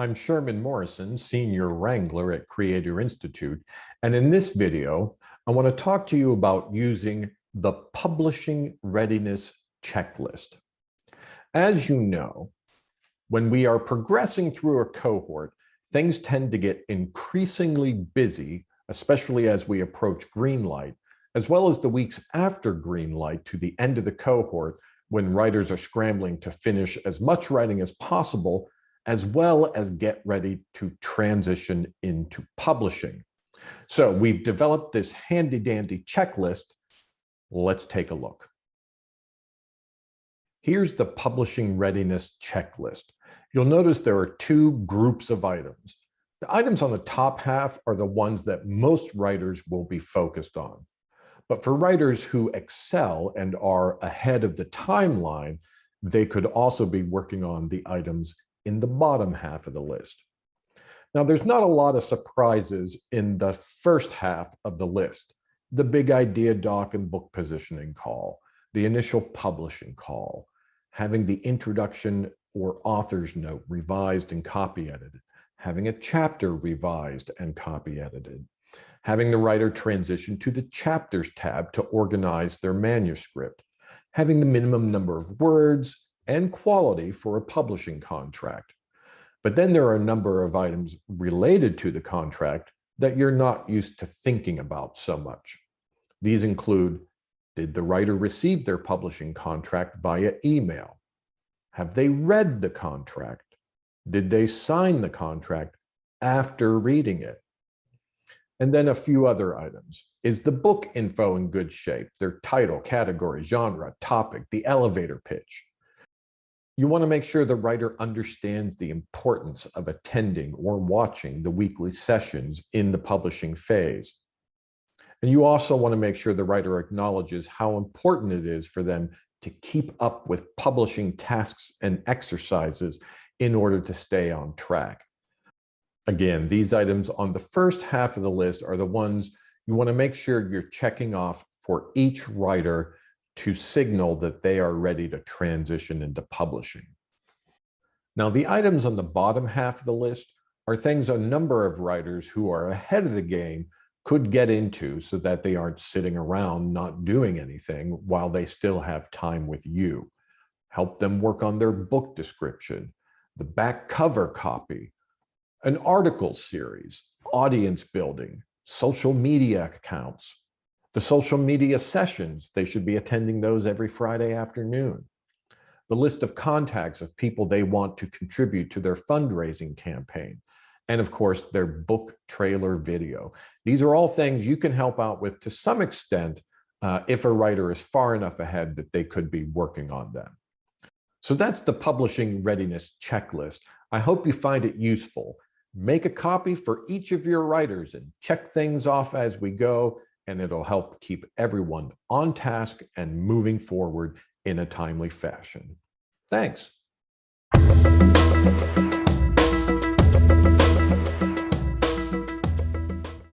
I'm Sherman Morrison, Senior Wrangler at Creator Institute, and in this video, I want to talk to you about using the Publishing Readiness Checklist. As you know, when we are progressing through a cohort, things tend to get increasingly busy, especially as we approach green light, as well as the weeks after green light to the end of the cohort, when writers are scrambling to finish as much writing as possible, as well as get ready to transition into publishing. So we've developed this handy-dandy checklist. Let's take a look. Here's the Publishing Readiness Checklist. You'll notice there are two groups of items. The items on the top half are the ones that most writers will be focused on. But for writers who excel and are ahead of the timeline, they could also be working on the items in the bottom half of the list. Now, there's not a lot of surprises in the first half of the list. The big idea doc and book positioning call, the initial publishing call, having the introduction or author's note revised and copy edited, having a chapter revised and copy edited, having the writer transition to the chapters tab to organize their manuscript, having the minimum number of words and quality for a publishing contract. But then there are a number of items related to the contract that you're not used to thinking about so much. These include, did the writer receive their publishing contract via email? Have they read the contract? Did they sign the contract after reading it? And then a few other items. Is the book info in good shape? Their title, category, genre, topic, the elevator pitch. You want to make sure the writer understands the importance of attending or watching the weekly sessions in the publishing phase. And you also want to make sure the writer acknowledges how important it is for them to keep up with publishing tasks and exercises in order to stay on track. Again, these items on the first half of the list are the ones you want to make sure you're checking off for each writer to signal that they are ready to transition into publishing. Now, the items on the bottom half of the list are things a number of writers who are ahead of the game could get into so that they aren't sitting around not doing anything while they still have time with you. Help them work on their book description, the back cover copy, an article series, audience building, social media accounts, the social media sessions. They should be attending those every Friday afternoon. The list of contacts of people they want to contribute to their fundraising campaign. And of course, their book trailer video. These are all things you can help out with to some extent if a writer is far enough ahead that they could be working on them. So that's the Publishing Readiness Checklist. I hope you find it useful. Make a copy for each of your writers and check things off as we go, and it'll help keep everyone on task and moving forward in a timely fashion. Thanks.